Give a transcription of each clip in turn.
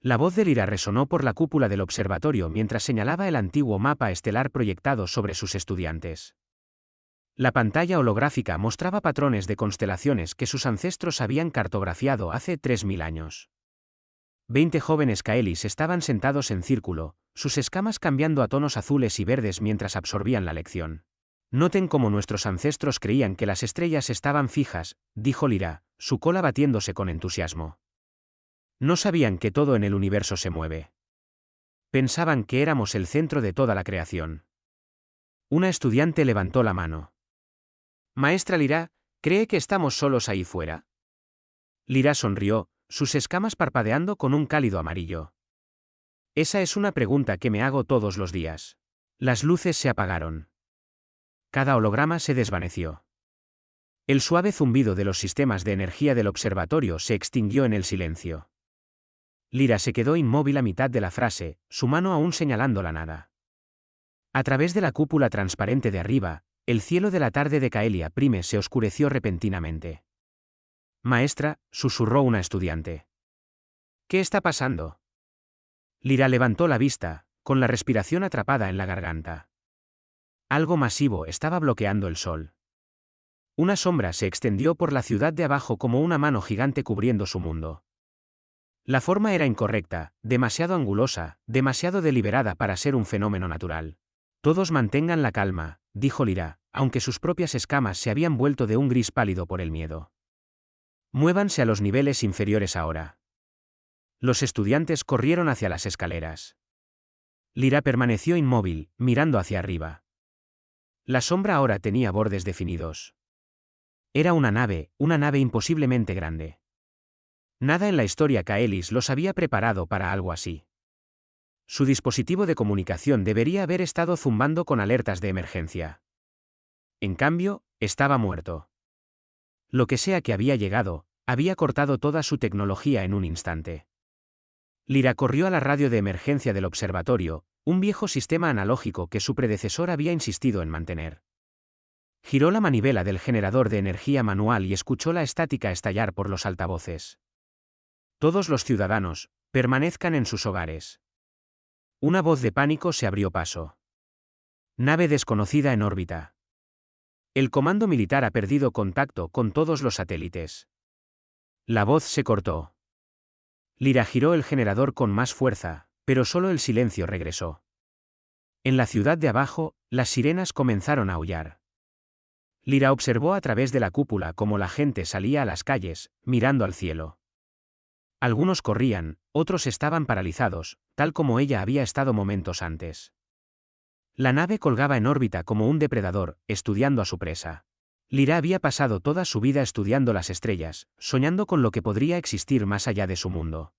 La voz de Lyra resonó por la cúpula del observatorio mientras señalaba el antiguo mapa estelar proyectado sobre sus estudiantes. La pantalla holográfica mostraba patrones de constelaciones que sus ancestros habían cartografiado hace 3000 años. 20 jóvenes Kaelis estaban sentados en círculo, sus escamas cambiando a tonos azules y verdes mientras absorbían la lección. Noten cómo nuestros ancestros creían que las estrellas estaban fijas, dijo Lyra, su cola batiéndose con entusiasmo. No sabían que todo en el universo se mueve. Pensaban que éramos el centro de toda la creación. Una estudiante levantó la mano. Maestra Lyra, ¿cree que estamos solos ahí fuera? Lyra sonrió, sus escamas parpadeando con un cálido amarillo. Esa es una pregunta que me hago todos los días. Las luces se apagaron. Cada holograma se desvaneció. El suave zumbido de los sistemas de energía del observatorio se extinguió en el silencio. Lyra se quedó inmóvil a mitad de la frase, su mano aún señalando la nada. A través de la cúpula transparente de arriba, el cielo de la tarde de Caelia Prime se oscureció repentinamente. Maestra, susurró una estudiante. ¿Qué está pasando? Lyra levantó la vista, con la respiración atrapada en la garganta. Algo masivo estaba bloqueando el sol. Una sombra se extendió por la ciudad de abajo como una mano gigante cubriendo su mundo. La forma era incorrecta, demasiado angulosa, demasiado deliberada para ser un fenómeno natural. Todos mantengan la calma, dijo Lyra, aunque sus propias escamas se habían vuelto de un gris pálido por el miedo. Muévanse a los niveles inferiores ahora. Los estudiantes corrieron hacia las escaleras. Lyra permaneció inmóvil, mirando hacia arriba. La sombra ahora tenía bordes definidos. Era una nave imposiblemente grande. Nada en la historia Kaelis los había preparado para algo así. Su dispositivo de comunicación debería haber estado zumbando con alertas de emergencia. En cambio, estaba muerto. Lo que sea que había llegado, había cortado toda su tecnología en un instante. Lyra corrió a la radio de emergencia del observatorio, un viejo sistema analógico que su predecesor había insistido en mantener. Giró la manivela del generador de energía manual y escuchó la estática estallar por los altavoces. Todos los ciudadanos, permanezcan en sus hogares. Una voz de pánico se abrió paso. Nave desconocida en órbita. El comando militar ha perdido contacto con todos los satélites. La voz se cortó. Lyra giró el generador con más fuerza, pero solo el silencio regresó. En la ciudad de abajo, las sirenas comenzaron a aullar. Lyra observó a través de la cúpula cómo la gente salía a las calles, mirando al cielo. Algunos corrían, otros estaban paralizados, tal como ella había estado momentos antes. La nave colgaba en órbita como un depredador, estudiando a su presa. Lyra había pasado toda su vida estudiando las estrellas, soñando con lo que podría existir más allá de su mundo.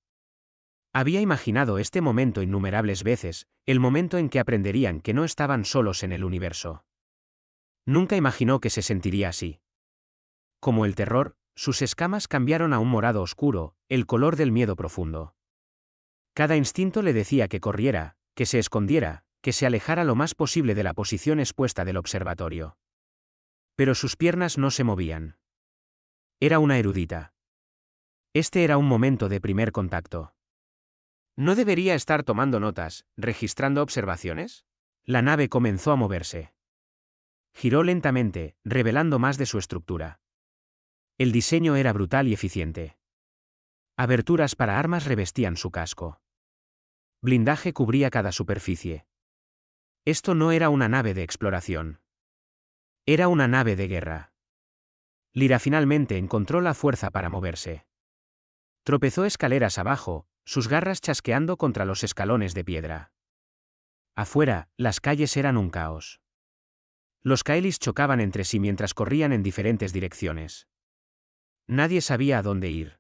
Había imaginado este momento innumerables veces, el momento en que aprenderían que no estaban solos en el universo. Nunca imaginó que se sentiría así. Como el terror, sus escamas cambiaron a un morado oscuro, el color del miedo profundo. Cada instinto le decía que corriera, que se escondiera, que se alejara lo más posible de la posición expuesta del observatorio. Pero sus piernas no se movían. Era una erudita. Este era un momento de primer contacto. ¿No debería estar tomando notas, registrando observaciones? La nave comenzó a moverse. Giró lentamente, revelando más de su estructura. El diseño era brutal y eficiente. Aberturas para armas revestían su casco. Blindaje cubría cada superficie. Esto no era una nave de exploración. Era una nave de guerra. Lyra finalmente encontró la fuerza para moverse. Tropezó escaleras abajo, sus garras chasqueando contra los escalones de piedra. Afuera, las calles eran un caos. Los Kaelis chocaban entre sí mientras corrían en diferentes direcciones. Nadie sabía a dónde ir.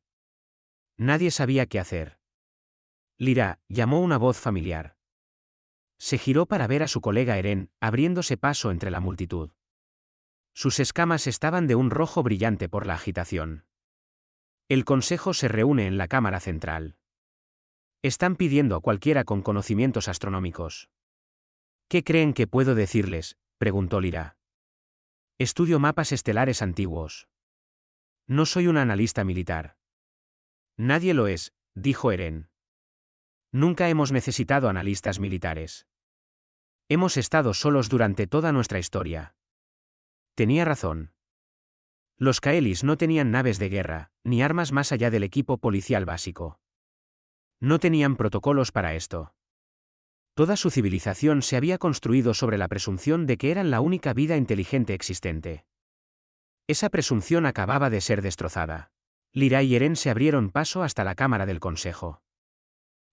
Nadie sabía qué hacer. Lyra, llamó una voz familiar. Se giró para ver a su colega Eren, abriéndose paso entre la multitud. Sus escamas estaban de un rojo brillante por la agitación. El consejo se reúne en la cámara central. Están pidiendo a cualquiera con conocimientos astronómicos. ¿Qué creen que puedo decirles?, preguntó Lyra. Estudio mapas estelares antiguos. No soy un analista militar. Nadie lo es, dijo Eren. Nunca hemos necesitado analistas militares. Hemos estado solos durante toda nuestra historia. Tenía razón. Los Kaelis no tenían naves de guerra, ni armas más allá del equipo policial básico. No tenían protocolos para esto. Toda su civilización se había construido sobre la presunción de que eran la única vida inteligente existente. Esa presunción acababa de ser destrozada. Lyra y Eren se abrieron paso hasta la cámara del consejo.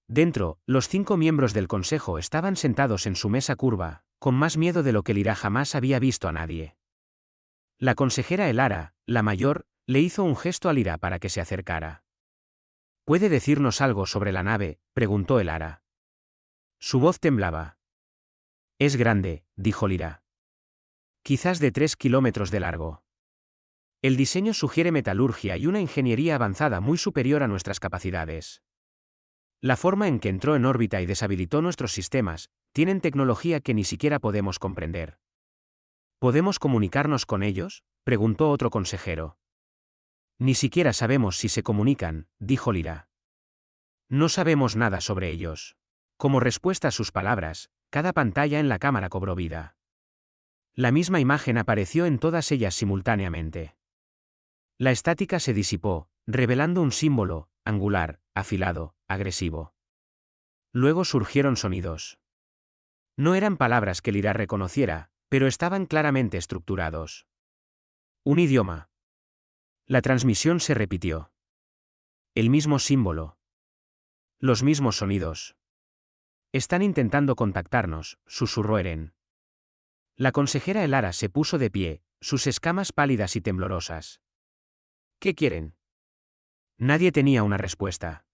Dentro, los 5 miembros del consejo estaban sentados en su mesa curva, con más miedo de lo que Lyra jamás había visto a nadie. La consejera Elara, la mayor, le hizo un gesto a Lyra para que se acercara. ¿Puede decirnos algo sobre la nave?, preguntó Elara. Su voz temblaba. Es grande, dijo Lyra. Quizás de 3 kilómetros de largo. El diseño sugiere metalurgia y una ingeniería avanzada muy superior a nuestras capacidades. La forma en que entró en órbita y deshabilitó nuestros sistemas, tienen tecnología que ni siquiera podemos comprender. ¿Podemos comunicarnos con ellos?, preguntó otro consejero. Ni siquiera sabemos si se comunican, dijo Lyra. No sabemos nada sobre ellos. Como respuesta a sus palabras, cada pantalla en la cámara cobró vida. La misma imagen apareció en todas ellas simultáneamente. La estática se disipó, revelando un símbolo, angular, afilado, agresivo. Luego surgieron sonidos. No eran palabras que Lyra reconociera, pero estaban claramente estructurados. Un idioma. La transmisión se repitió. El mismo símbolo. Los mismos sonidos. Están intentando contactarnos, susurró Eren. La consejera Elara se puso de pie, sus escamas pálidas y temblorosas. ¿Qué quieren? Nadie tenía una respuesta.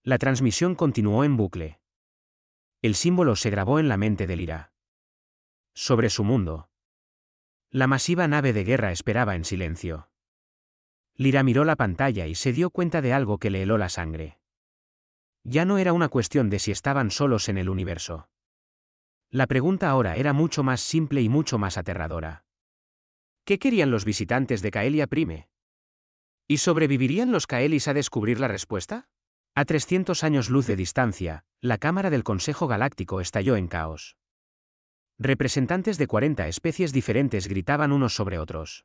La transmisión continuó en bucle. El símbolo se grabó en la mente de Lyra. Sobre su mundo. La masiva nave de guerra esperaba en silencio. Lyra miró la pantalla y se dio cuenta de algo que le heló la sangre. Ya no era una cuestión de si estaban solos en el universo. La pregunta ahora era mucho más simple y mucho más aterradora. ¿Qué querían los visitantes de Caelia Prime? ¿Y sobrevivirían los Kaelis a descubrir la respuesta? A 300 años luz de distancia, la cámara del Consejo Galáctico estalló en caos. Representantes de 40 especies diferentes gritaban unos sobre otros.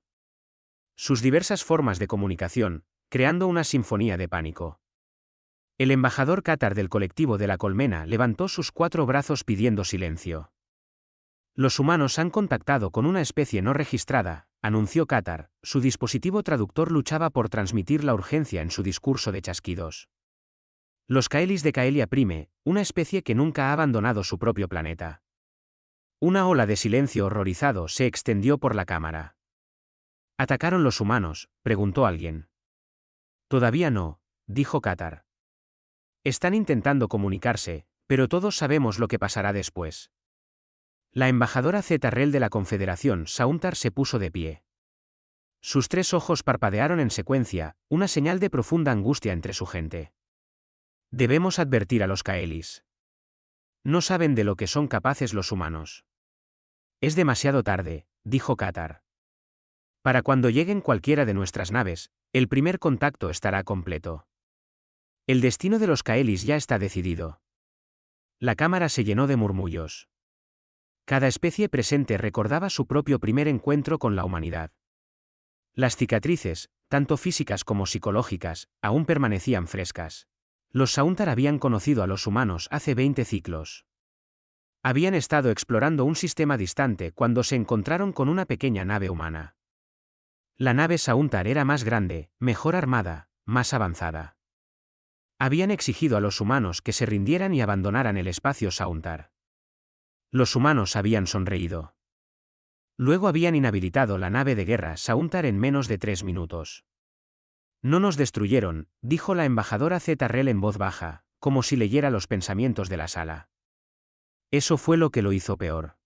Sus diversas formas de comunicación, creando una sinfonía de pánico. El embajador Qatar del colectivo de la Colmena levantó sus 4 brazos pidiendo silencio. Los humanos han contactado con una especie no registrada, anunció Qatar. Su dispositivo traductor luchaba por transmitir la urgencia en su discurso de chasquidos. Los Kaelis de Caelia Prime, una especie que nunca ha abandonado su propio planeta. Una ola de silencio horrorizado se extendió por la cámara. ¿Atacaron los humanos?, preguntó alguien. Todavía no, dijo Qatar. Están intentando comunicarse, pero todos sabemos lo que pasará después. La embajadora Zetarrel de la Confederación Sauntar se puso de pie. Sus 3 ojos parpadearon en secuencia, una señal de profunda angustia entre su gente. Debemos advertir a los Kaelis. No saben de lo que son capaces los humanos. Es demasiado tarde, dijo Qatar. Para cuando lleguen cualquiera de nuestras naves, el primer contacto estará completo. El destino de los Kaelis ya está decidido. La cámara se llenó de murmullos. Cada especie presente recordaba su propio primer encuentro con la humanidad. Las cicatrices, tanto físicas como psicológicas, aún permanecían frescas. Los Sauntar habían conocido a los humanos hace 20 ciclos. Habían estado explorando un sistema distante cuando se encontraron con una pequeña nave humana. La nave Sauntar era más grande, mejor armada, más avanzada. Habían exigido a los humanos que se rindieran y abandonaran el espacio Sauntar. Los humanos habían sonreído. Luego habían inhabilitado la nave de guerra Sauntar en menos de 3 minutos. No nos destruyeron, dijo la embajadora Zetarrel en voz baja, como si leyera los pensamientos de la sala. Eso fue lo que lo hizo peor.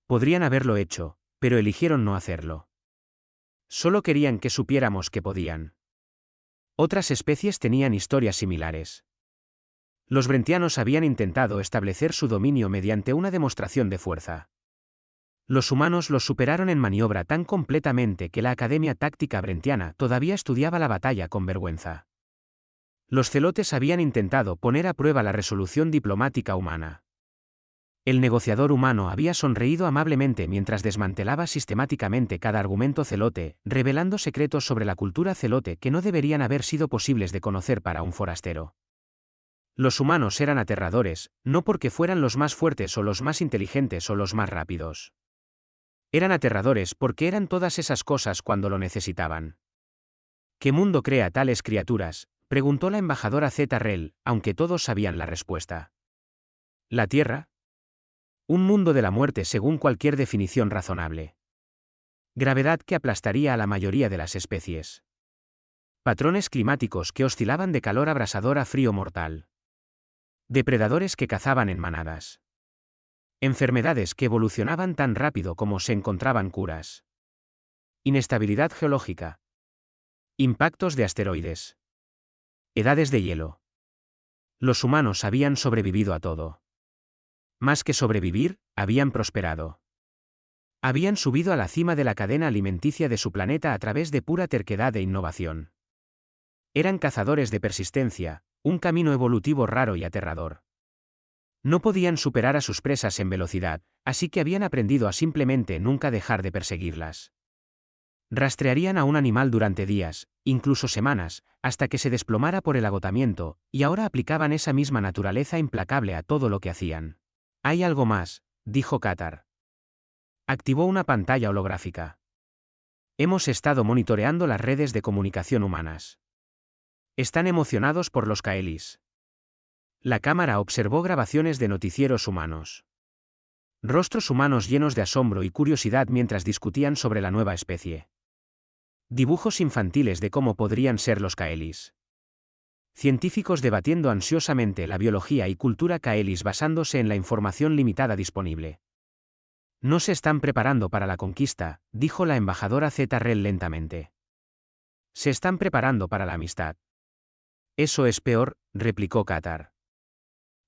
Podrían haberlo hecho, pero eligieron no hacerlo. Solo querían que supiéramos que podían. Otras especies tenían historias similares. Los brentianos habían intentado establecer su dominio mediante una demostración de fuerza. Los humanos los superaron en maniobra tan completamente que la Academia Táctica Brentiana todavía estudiaba la batalla con vergüenza. Los celotes habían intentado poner a prueba la resolución diplomática humana. El negociador humano había sonreído amablemente mientras desmantelaba sistemáticamente cada argumento celote, revelando secretos sobre la cultura celote que no deberían haber sido posibles de conocer para un forastero. Los humanos eran aterradores, no porque fueran los más fuertes o los más inteligentes o los más rápidos. Eran aterradores porque eran todas esas cosas cuando lo necesitaban. ¿Qué mundo crea tales criaturas?, preguntó la embajadora Zeta-Rel, aunque todos sabían la respuesta. ¿La Tierra? Un mundo de la muerte según cualquier definición razonable. Gravedad que aplastaría a la mayoría de las especies. Patrones climáticos que oscilaban de calor abrasador a frío mortal. Depredadores que cazaban en manadas. Enfermedades que evolucionaban tan rápido como se encontraban curas. Inestabilidad geológica. Impactos de asteroides. Edades de hielo. Los humanos habían sobrevivido a todo. Más que sobrevivir, habían prosperado. Habían subido a la cima de la cadena alimenticia de su planeta a través de pura terquedad e innovación. Eran cazadores de persistencia, un camino evolutivo raro y aterrador. No podían superar a sus presas en velocidad, así que habían aprendido a simplemente nunca dejar de perseguirlas. Rastrearían a un animal durante días, incluso semanas, hasta que se desplomara por el agotamiento, y ahora aplicaban esa misma naturaleza implacable a todo lo que hacían. Hay algo más, dijo Qatar. Activó una pantalla holográfica. Hemos estado monitoreando las redes de comunicación humanas. Están emocionados por los Kaelis. La cámara observó grabaciones de noticieros humanos. Rostros humanos llenos de asombro y curiosidad mientras discutían sobre la nueva especie. Dibujos infantiles de cómo podrían ser los Kaelis. Científicos debatiendo ansiosamente la biología y cultura Kaelis basándose en la información limitada disponible. No se están preparando para la conquista, dijo la embajadora Zeta-Rel lentamente. Se están preparando para la amistad. Eso es peor, replicó Qatar.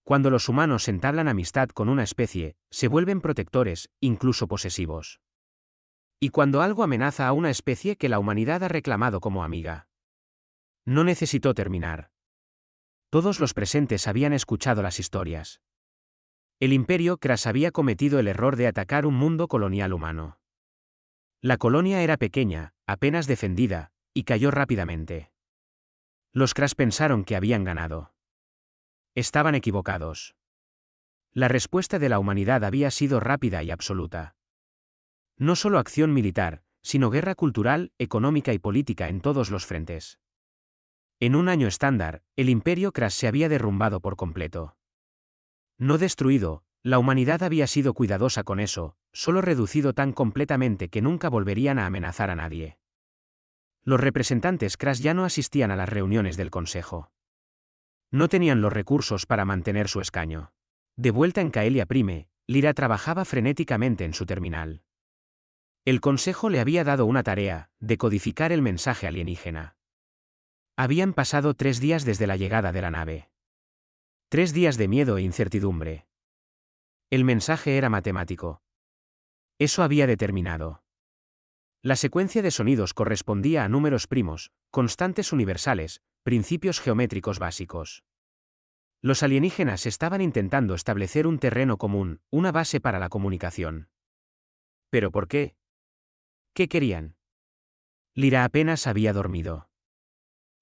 Cuando los humanos entablan amistad con una especie, se vuelven protectores, incluso posesivos. Y cuando algo amenaza a una especie que la humanidad ha reclamado como amiga. No necesitó terminar. Todos los presentes habían escuchado las historias. El Imperio Kras había cometido el error de atacar un mundo colonial humano. La colonia era pequeña, apenas defendida, y cayó rápidamente. Los Kras pensaron que habían ganado. Estaban equivocados. La respuesta de la humanidad había sido rápida y absoluta. No solo acción militar, sino guerra cultural, económica y política en todos los frentes. En un año estándar, el Imperio Kras se había derrumbado por completo. No destruido, la humanidad había sido cuidadosa con eso, solo reducido tan completamente que nunca volverían a amenazar a nadie. Los representantes Kras ya no asistían a las reuniones del Consejo. No tenían los recursos para mantener su escaño. De vuelta en Caelia Prime, Lyra trabajaba frenéticamente en su terminal. El Consejo le había dado una tarea, decodificar el mensaje alienígena. Habían pasado 3 días desde la llegada de la nave. 3 días de miedo e incertidumbre. El mensaje era matemático. Eso había determinado. La secuencia de sonidos correspondía a números primos, constantes universales, principios geométricos básicos. Los alienígenas estaban intentando establecer un terreno común, una base para la comunicación. ¿Pero por qué? ¿Qué querían? Lyra apenas había dormido.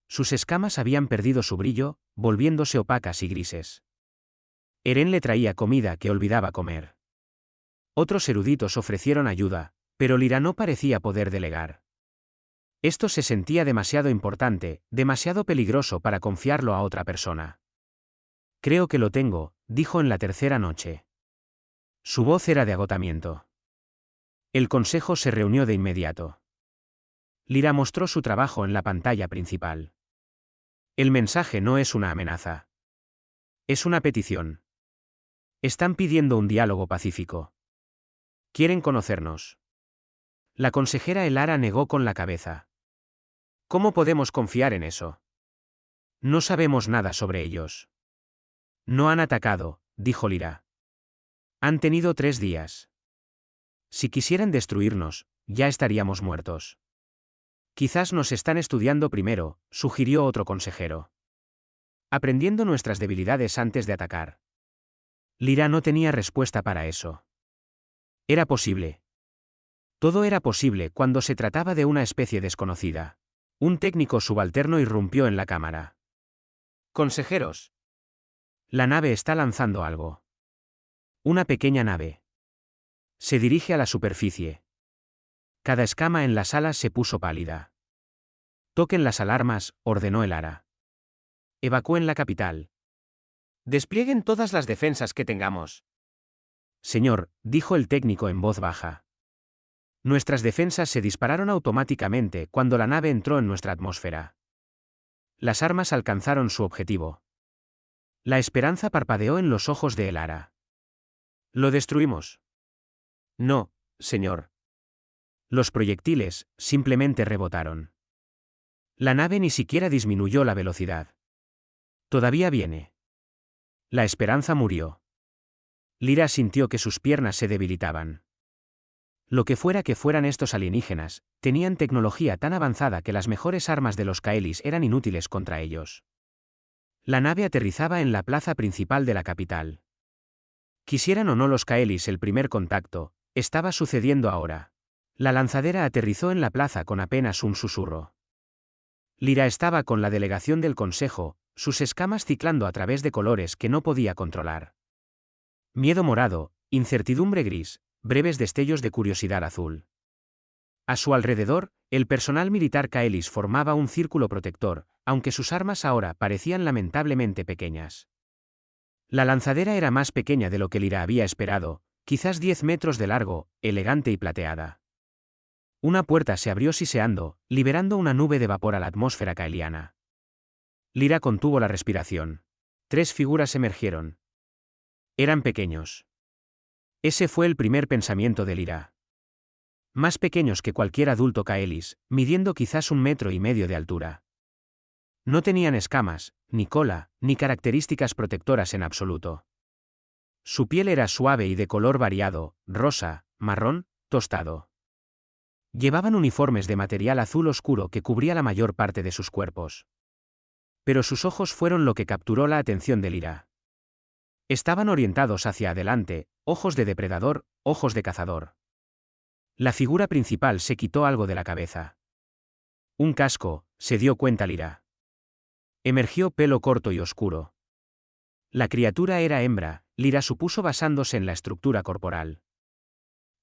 Sus escamas habían perdido su brillo, volviéndose opacas y grises. Eren le traía comida que olvidaba comer. Otros eruditos ofrecieron ayuda, pero Lyra no parecía poder delegar. Esto se sentía demasiado importante, demasiado peligroso para confiarlo a otra persona. Creo que lo tengo, dijo en la tercera noche. Su voz era de agotamiento. El consejo se reunió de inmediato. Lyra mostró su trabajo en la pantalla principal. El mensaje no es una amenaza. Es una petición. Están pidiendo un diálogo pacífico. Quieren conocernos. La consejera Elara negó con la cabeza. ¿Cómo podemos confiar en eso? No sabemos nada sobre ellos. No han atacado, dijo Lyra. Han tenido 3 días. Si quisieran destruirnos, ya estaríamos muertos. Quizás nos están estudiando primero, sugirió otro consejero. aprendiendo nuestras debilidades antes de atacar. Lyra no tenía respuesta para eso. Era posible. Todo era posible cuando se trataba de una especie desconocida. Un técnico subalterno irrumpió en la cámara. Consejeros. La nave está lanzando algo. Una pequeña nave. Se dirige a la superficie. Cada escama en las alas se puso pálida. Toquen las alarmas, ordenó el Ara. Evacúen la capital. Desplieguen todas las defensas que tengamos. Señor, dijo el técnico en voz baja. Nuestras defensas se dispararon automáticamente cuando la nave entró en nuestra atmósfera. Las armas alcanzaron su objetivo. La esperanza parpadeó en los ojos de el Ara. ¿Lo destruimos? No, señor. Los proyectiles simplemente rebotaron. La nave ni siquiera disminuyó la velocidad. Todavía viene. La esperanza murió. Lyra sintió que sus piernas se debilitaban. Lo que fueran estos alienígenas, tenían tecnología tan avanzada que las mejores armas de los Kaelis eran inútiles contra ellos. La nave aterrizaba en la plaza principal de la capital. Quisieran o no los Kaelis el primer contacto, estaba sucediendo ahora. La lanzadera aterrizó en la plaza con apenas un susurro. Lyra estaba con la delegación del consejo, sus escamas ciclando a través de colores que no podía controlar. Miedo morado, incertidumbre gris, breves destellos de curiosidad azul. A su alrededor, el personal militar Kaelis formaba un círculo protector, aunque sus armas ahora parecían lamentablemente pequeñas. La lanzadera era más pequeña de lo que Lyra había esperado, quizás 10 metros de largo, elegante y plateada. Una puerta se abrió siseando, liberando una nube de vapor a la atmósfera kaeliana. Lyra contuvo la respiración. 3 figuras emergieron. Eran pequeños. Ese fue el primer pensamiento de Lyra. Más pequeños que cualquier adulto Kaelis, midiendo quizás 1,5 metros de altura. No tenían escamas, ni cola, ni características protectoras en absoluto. Su piel era suave y de color variado, rosa, marrón, tostado. Llevaban uniformes de material azul oscuro que cubría la mayor parte de sus cuerpos. Pero sus ojos fueron lo que capturó la atención de Lyra. Estaban orientados hacia adelante, ojos de depredador, ojos de cazador. La figura principal se quitó algo de la cabeza. Un casco, se dio cuenta Lyra. Emergió pelo corto y oscuro. La criatura era hembra, Lyra supuso basándose en la estructura corporal.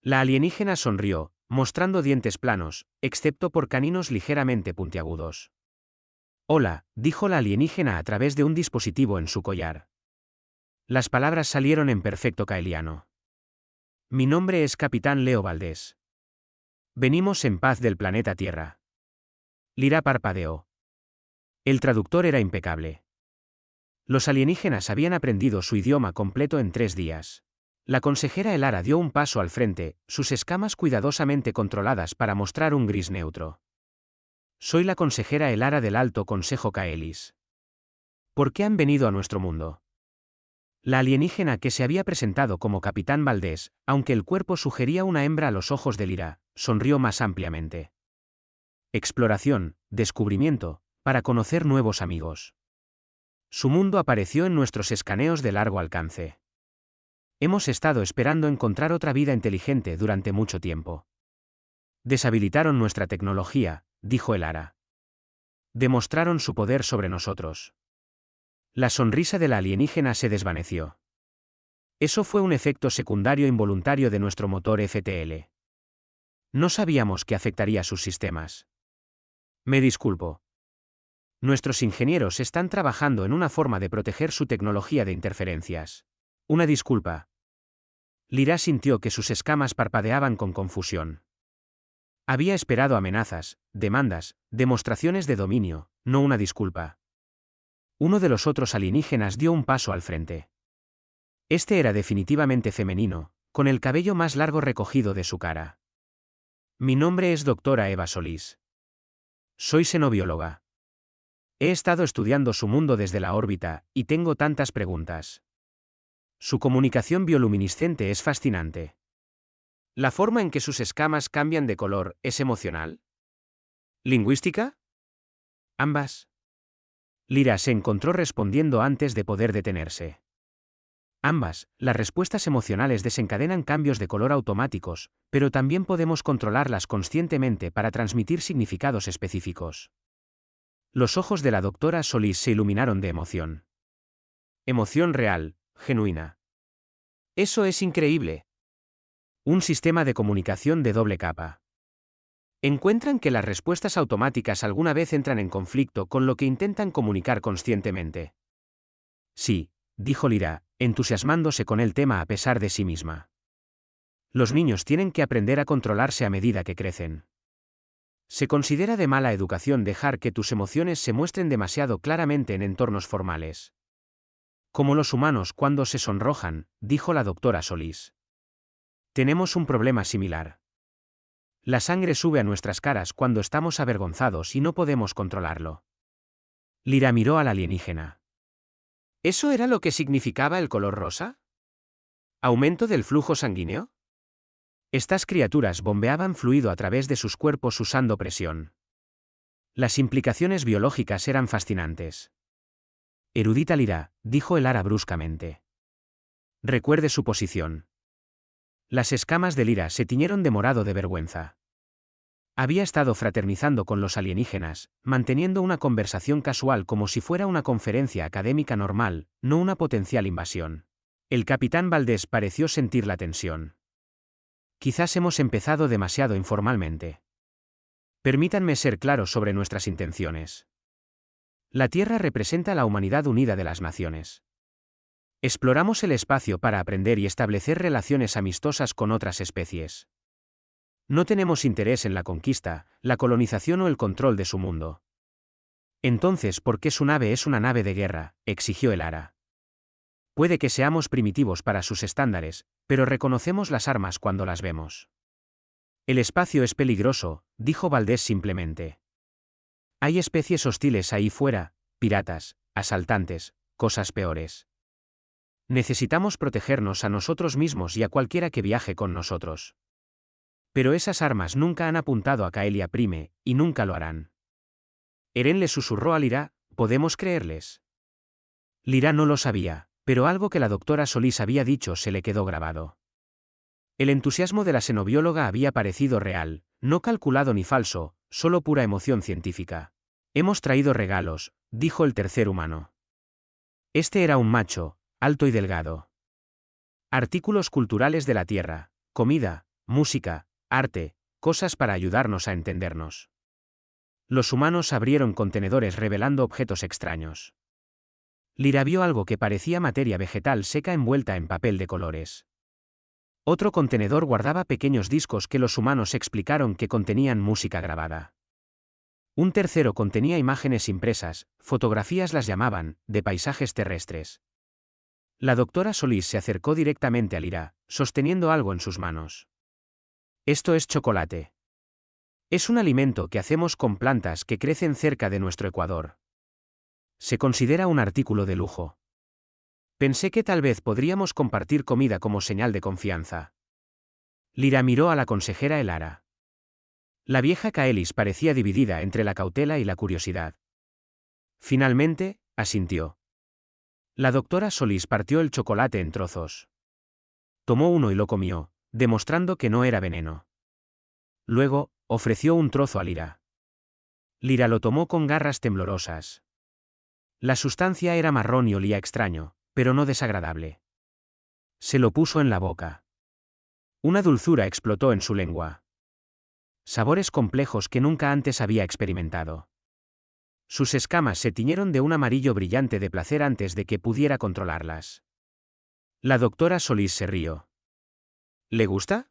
La alienígena sonrió, mostrando dientes planos, excepto por caninos ligeramente puntiagudos. Hola, dijo la alienígena a través de un dispositivo en su collar. Las palabras salieron en perfecto kaeliano. Mi nombre es Capitán Leo Valdés. Venimos en paz del planeta Tierra. Lyra parpadeó. El traductor era impecable. Los alienígenas habían aprendido su idioma completo en 3 días. La consejera Elara dio un paso al frente, sus escamas cuidadosamente controladas para mostrar un gris neutro. Soy la consejera Elara del Alto Consejo Kaelis. ¿Por qué han venido a nuestro mundo? La alienígena que se había presentado como Capitán Valdés, aunque el cuerpo sugería una hembra a los ojos de Lyra, sonrió más ampliamente. Exploración, descubrimiento, para conocer nuevos amigos. Su mundo apareció en nuestros escaneos de largo alcance. Hemos estado esperando encontrar otra vida inteligente durante mucho tiempo. Deshabilitaron nuestra tecnología, dijo el Ara. Demostraron su poder sobre nosotros. La sonrisa de la alienígena se desvaneció. Eso fue un efecto secundario involuntario de nuestro motor FTL. No sabíamos que afectaría sus sistemas. Me disculpo. Nuestros ingenieros están trabajando en una forma de proteger su tecnología de interferencias. Una disculpa. Lyra sintió que sus escamas parpadeaban con confusión. Había esperado amenazas, demandas, demostraciones de dominio, no una disculpa. Uno de los otros alienígenas dio un paso al frente. Este era definitivamente femenino, con el cabello más largo recogido de su cara. Mi nombre es Doctora Eva Solís. Soy xenobióloga. He estado estudiando su mundo desde la órbita, y tengo tantas preguntas. Su comunicación bioluminiscente es fascinante. ¿La forma en que sus escamas cambian de color es emocional? ¿Lingüística? Ambas. Lyra se encontró respondiendo antes de poder detenerse. Ambas, las respuestas emocionales desencadenan cambios de color automáticos, pero también podemos controlarlas conscientemente para transmitir significados específicos. Los ojos de la doctora Solis se iluminaron de emoción. Emoción real, genuina. Eso es increíble. Un sistema de comunicación de doble capa. ¿Encuentran que las respuestas automáticas alguna vez entran en conflicto con lo que intentan comunicar conscientemente? Sí, dijo Lyra, entusiasmándose con el tema a pesar de sí misma. Los niños tienen que aprender a controlarse a medida que crecen. Se considera de mala educación dejar que tus emociones se muestren demasiado claramente en entornos formales. Como los humanos cuando se sonrojan, dijo la doctora Solis. Tenemos un problema similar. La sangre sube a nuestras caras cuando estamos avergonzados y no podemos controlarlo. Lyra miró al alienígena. ¿Eso era lo que significaba el color rosa? ¿Aumento del flujo sanguíneo? Estas criaturas bombeaban fluido a través de sus cuerpos usando presión. Las implicaciones biológicas eran fascinantes. Erudita Lyra, dijo el ara bruscamente. Recuerde su posición. Las escamas de Lyra se tiñeron de morado de vergüenza. Había estado fraternizando con los alienígenas, manteniendo una conversación casual como si fuera una conferencia académica normal, no una potencial invasión. El capitán Valdés pareció sentir la tensión. Quizás hemos empezado demasiado informalmente. Permítanme ser claro sobre nuestras intenciones. La Tierra representa la humanidad unida de las naciones. Exploramos el espacio para aprender y establecer relaciones amistosas con otras especies. No tenemos interés en la conquista, la colonización o el control de su mundo. Entonces, ¿por qué su nave es una nave de guerra?, exigió el ara. Puede que seamos primitivos para sus estándares, pero reconocemos las armas cuando las vemos. El espacio es peligroso, dijo Valdés simplemente. Hay especies hostiles ahí fuera, piratas, asaltantes, cosas peores. Necesitamos protegernos a nosotros mismos y a cualquiera que viaje con nosotros. Pero esas armas nunca han apuntado a Caelia Prime, y nunca lo harán. Eren le susurró a Lyra, ¿podemos creerles? Lyra no lo sabía, pero algo que la doctora Solis había dicho se le quedó grabado. El entusiasmo de la xenobióloga había parecido real, no calculado ni falso, solo pura emoción científica. Hemos traído regalos, dijo el tercer humano. Este era un macho, alto y delgado. Artículos culturales de la Tierra, comida, música, arte, cosas para ayudarnos a entendernos. Los humanos abrieron contenedores revelando objetos extraños. Lyra vio algo que parecía materia vegetal seca envuelta en papel de colores. Otro contenedor guardaba pequeños discos que los humanos explicaron que contenían música grabada. Un tercero contenía imágenes impresas, fotografías las llamaban, de paisajes terrestres. La doctora Solis se acercó directamente a Lyra, sosteniendo algo en sus manos. Esto es chocolate. Es un alimento que hacemos con plantas que crecen cerca de nuestro ecuador. Se considera un artículo de lujo. Pensé que tal vez podríamos compartir comida como señal de confianza. Lyra miró a la consejera el ara. La vieja Kaelis parecía dividida entre la cautela y la curiosidad. Finalmente, asintió. La doctora Solis partió el chocolate en trozos. Tomó uno y lo comió, demostrando que no era veneno. Luego, ofreció un trozo a Lyra. Lyra lo tomó con garras temblorosas. La sustancia era marrón y olía extraño, pero no desagradable. Se lo puso en la boca. Una dulzura explotó en su lengua. Sabores complejos que nunca antes había experimentado. Sus escamas se tiñeron de un amarillo brillante de placer antes de que pudiera controlarlas. La doctora Solis se rió. ¿Le gusta?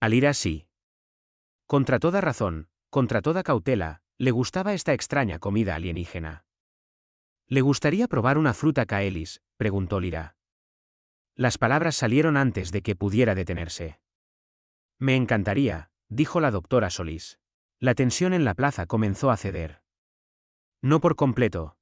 A Lyra sí. Contra toda razón, contra toda cautela, le gustaba esta extraña comida alienígena. ¿Le gustaría probar una fruta Kaelis?, preguntó Lyra. Las palabras salieron antes de que pudiera detenerse. Me encantaría, dijo la doctora Solis. La tensión en la plaza comenzó a ceder. No por completo.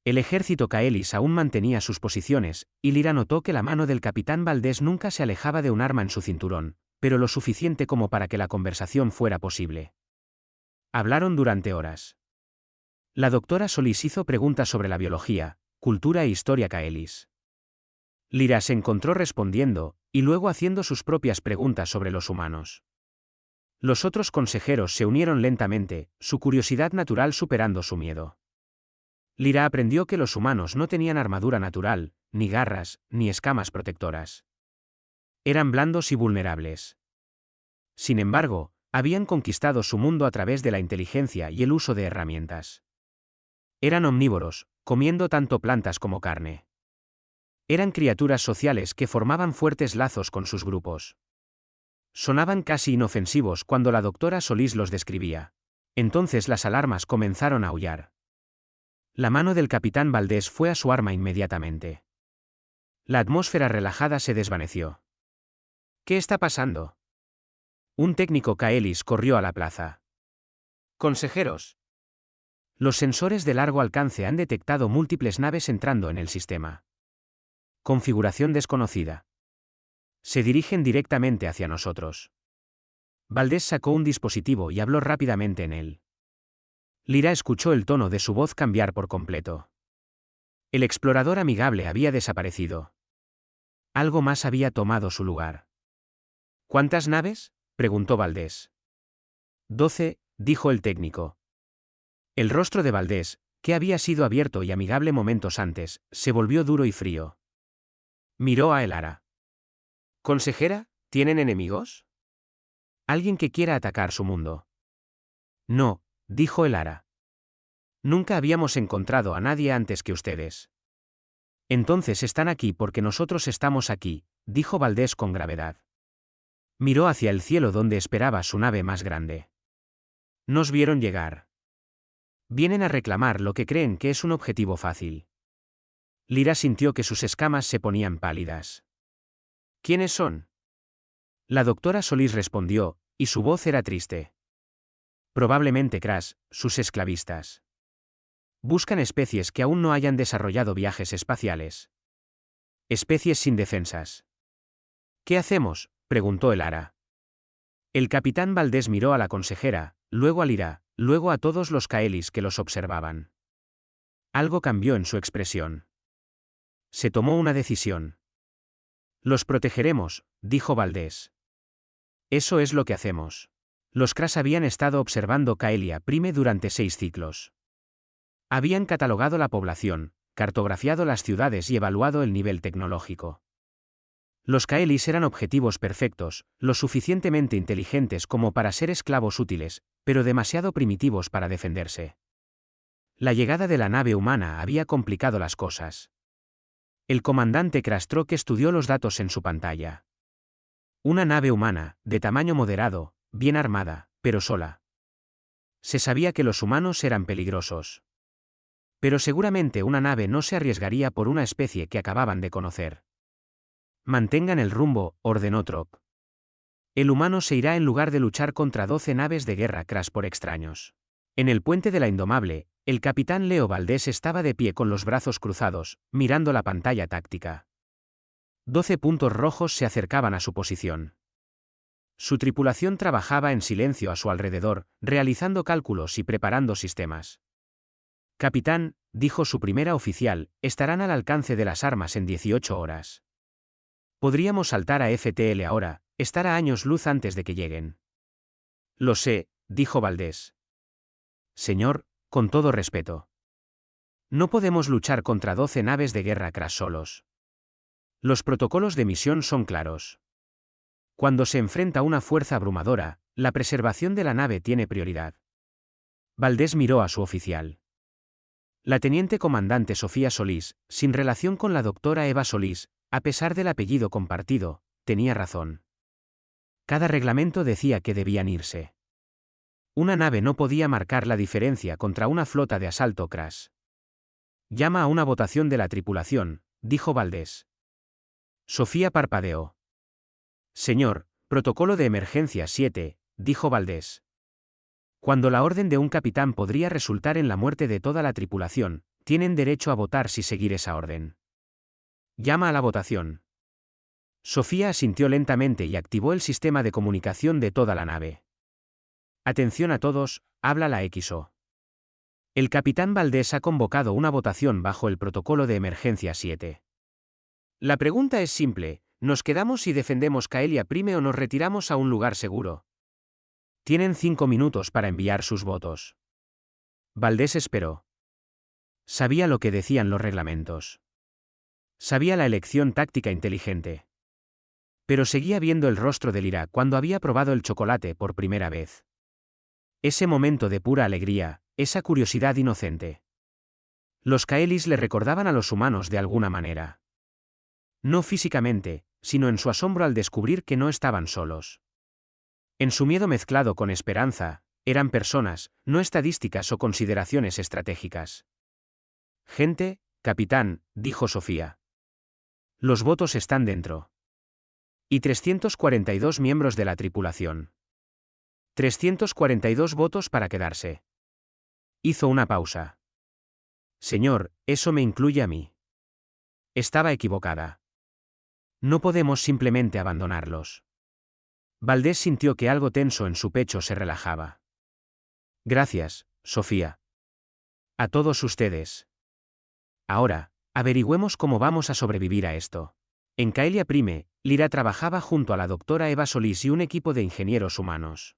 El ejército Kaelis aún mantenía sus posiciones, y Lyra notó que la mano del capitán Valdés nunca se alejaba de un arma en su cinturón, pero lo suficiente como para que la conversación fuera posible. Hablaron durante horas. La doctora Solís hizo preguntas sobre la biología, cultura e historia Kaelis. Lyra se encontró respondiendo, y luego haciendo sus propias preguntas sobre los humanos. Los otros consejeros se unieron lentamente, su curiosidad natural superando su miedo. Lyra aprendió que los humanos no tenían armadura natural, ni garras, ni escamas protectoras. Eran blandos y vulnerables. Sin embargo, habían conquistado su mundo a través de la inteligencia y el uso de herramientas. Eran omnívoros, comiendo tanto plantas como carne. Eran criaturas sociales que formaban fuertes lazos con sus grupos. Sonaban casi inofensivos cuando la doctora Solís los describía. Entonces las alarmas comenzaron a aullar. La mano del capitán Valdés fue a su arma inmediatamente. La atmósfera relajada se desvaneció. ¿Qué está pasando? Un técnico Kaelis corrió a la plaza. Consejeros. Los sensores de largo alcance han detectado múltiples naves entrando en el sistema. Configuración desconocida. Se dirigen directamente hacia nosotros. Valdés sacó un dispositivo y habló rápidamente en él. Lyra escuchó el tono de su voz cambiar por completo. El explorador amigable había desaparecido. Algo más había tomado su lugar. ¿Cuántas naves?, preguntó Valdés. 12, dijo el técnico. El rostro de Valdés, que había sido abierto y amigable momentos antes, se volvió duro y frío. Miró a Elara. «Consejera, ¿tienen enemigos? ¿Alguien que quiera atacar su mundo?» «No», dijo Elara. «Nunca habíamos encontrado a nadie antes que ustedes». «Entonces están aquí porque nosotros estamos aquí», dijo Valdés con gravedad. Miró hacia el cielo donde esperaba su nave más grande. «Nos vieron llegar. Vienen a reclamar lo que creen que es un objetivo fácil». Lyra sintió que sus escamas se ponían pálidas. «¿Quiénes son?». La doctora Solís respondió, y su voz era triste. «Probablemente Crash, sus esclavistas. Buscan especies que aún no hayan desarrollado viajes espaciales. Especies sin defensas». «¿Qué hacemos?», preguntó Elara. El capitán Valdés miró a la consejera, luego a Lyra, luego a todos los Kaelis que los observaban. Algo cambió en su expresión. Se tomó una decisión. «Los protegeremos», dijo Valdés. «Eso es lo que hacemos». Los Crash habían estado observando Kaelia Prime durante 6 ciclos. Habían catalogado la población, cartografiado las ciudades y evaluado el nivel tecnológico. Los Kaelis eran objetivos perfectos, lo suficientemente inteligentes como para ser esclavos útiles, pero demasiado primitivos para defenderse. La llegada de la nave humana había complicado las cosas. El comandante Krastrock estudió los datos en su pantalla. Una nave humana, de tamaño moderado, bien armada, pero sola. Se sabía que los humanos eran peligrosos. Pero seguramente una nave no se arriesgaría por una especie que acababan de conocer. «Mantengan el rumbo», ordenó Trop. «El humano se irá en lugar de luchar contra 12 naves de guerra Crash por extraños». En el puente de la Indomable, el capitán Leo Valdés estaba de pie con los brazos cruzados, mirando la pantalla táctica. 12 puntos rojos se acercaban a su posición. Su tripulación trabajaba en silencio a su alrededor, realizando cálculos y preparando sistemas. «Capitán», dijo su primera oficial, «estarán al alcance de las armas en 18 horas. Podríamos saltar a FTL ahora, estar a años luz antes de que lleguen». «Lo sé», dijo Valdés. «Señor, con todo respeto. No podemos luchar contra 12 naves de guerra Crash solos. Los protocolos de misión son claros. Cuando se enfrenta una fuerza abrumadora, la preservación de la nave tiene prioridad». Valdés miró a su oficial. La teniente comandante Sofía Solís, sin relación con la doctora Eva Solís, a pesar del apellido compartido, tenía razón. Cada reglamento decía que debían irse. Una nave no podía marcar la diferencia contra una flota de asalto Crash. «Llama a una votación de la tripulación», dijo Valdés. Sofía parpadeó. «Señor, protocolo de emergencia 7», dijo Valdés. «Cuando la orden de un capitán podría resultar en la muerte de toda la tripulación, tienen derecho a votar si seguir esa orden». «Llama a la votación». Sofía asintió lentamente y activó el sistema de comunicación de toda la nave. «Atención a todos, habla la XO. El capitán Valdés ha convocado una votación bajo el protocolo de emergencia 7. La pregunta es simple, ¿nos quedamos y defendemos Caelia Prime o nos retiramos a un lugar seguro? Tienen 5 minutos para enviar sus votos. Valdés esperó. Sabía lo que decían los reglamentos. Sabía la elección táctica inteligente. Pero seguía viendo el rostro de Lyra cuando había probado el chocolate por primera vez. Ese momento de pura alegría, esa curiosidad inocente. Los Kaelis le recordaban a los humanos de alguna manera. No físicamente, sino en su asombro al descubrir que no estaban solos. En su miedo mezclado con esperanza, eran personas, no estadísticas o consideraciones estratégicas. Gente, capitán, dijo Sofía. Los votos están dentro. Y 342 miembros de la tripulación. 342 votos para quedarse. Hizo una pausa. Señor, eso me incluye a mí. Estaba equivocada. No podemos simplemente abandonarlos. Valdés sintió que algo tenso en su pecho se relajaba. Gracias, Sofía. A todos ustedes. Ahora, averigüemos cómo vamos a sobrevivir a esto. En Caelia Prime, Lyra trabajaba junto a la doctora Eva Solís y un equipo de ingenieros humanos.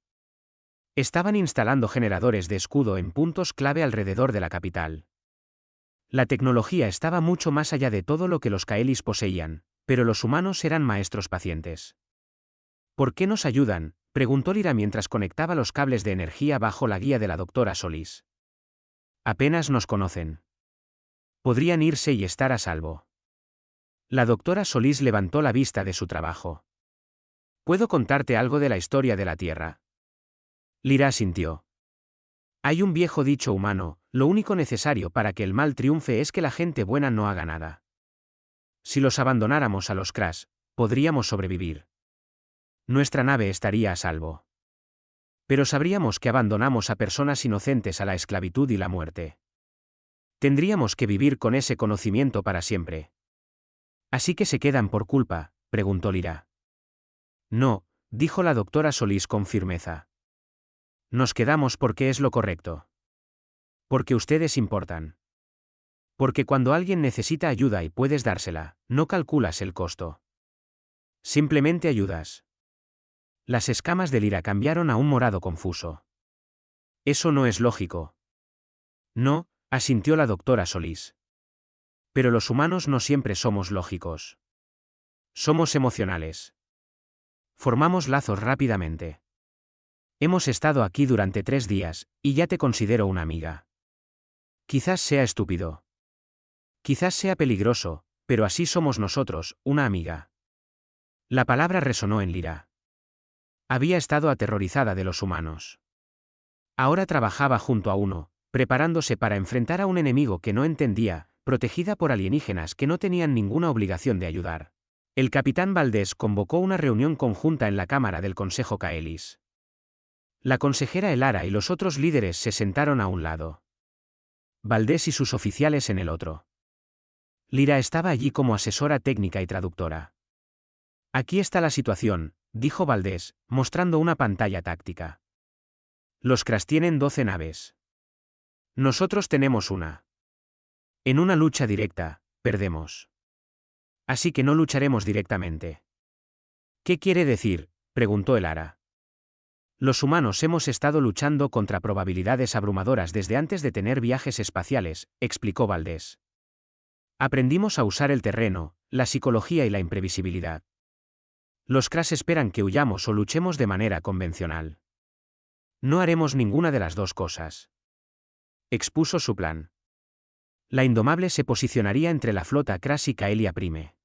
Estaban instalando generadores de escudo en puntos clave alrededor de la capital. La tecnología estaba mucho más allá de todo lo que los Kaelis poseían, pero los humanos eran maestros pacientes. ¿Por qué nos ayudan?, preguntó Lyra mientras conectaba los cables de energía bajo la guía de la doctora Solís. Apenas nos conocen. Podrían irse y estar a salvo. La doctora Solís levantó la vista de su trabajo. ¿Puedo contarte algo de la historia de la Tierra? Lyra asintió. Hay un viejo dicho humano, lo único necesario para que el mal triunfe es que la gente buena no haga nada. Si los abandonáramos a los Crash, podríamos sobrevivir. Nuestra nave estaría a salvo. Pero sabríamos que abandonamos a personas inocentes a la esclavitud y la muerte. Tendríamos que vivir con ese conocimiento para siempre. ¿Así que se quedan por culpa?, preguntó Lyra. No, dijo la doctora Solís con firmeza. Nos quedamos porque es lo correcto. Porque ustedes importan. Porque cuando alguien necesita ayuda y puedes dársela, no calculas el costo. Simplemente ayudas. Las escamas de Lyra cambiaron a un morado confuso. Eso no es lógico. No, asintió la doctora Solís. Pero los humanos no siempre somos lógicos. Somos emocionales. Formamos lazos rápidamente. Hemos estado aquí durante 3 días, y ya te considero una amiga. Quizás sea estúpido. Quizás sea peligroso, pero así somos nosotros, una amiga. La palabra resonó en Lyra. Había estado aterrorizada de los humanos. Ahora trabajaba junto a uno, preparándose para enfrentar a un enemigo que no entendía, protegida por alienígenas que no tenían ninguna obligación de ayudar. El capitán Valdés convocó una reunión conjunta en la cámara del Consejo Kaelis. La consejera Elara y los otros líderes se sentaron a un lado. Valdés y sus oficiales en el otro. Lyra estaba allí como asesora técnica y traductora. Aquí está la situación, dijo Valdés, mostrando una pantalla táctica. Los Crash tienen 12 naves. Nosotros tenemos una. En una lucha directa, perdemos. Así que no lucharemos directamente. ¿Qué quiere decir?, preguntó Elara. Los humanos hemos estado luchando contra probabilidades abrumadoras desde antes de tener viajes espaciales, explicó Valdés. Aprendimos a usar el terreno, la psicología y la imprevisibilidad. Los Crash esperan que huyamos o luchemos de manera convencional. No haremos ninguna de las dos cosas. Expuso su plan. La Indomable se posicionaría entre la flota Crash y Caelia Prime.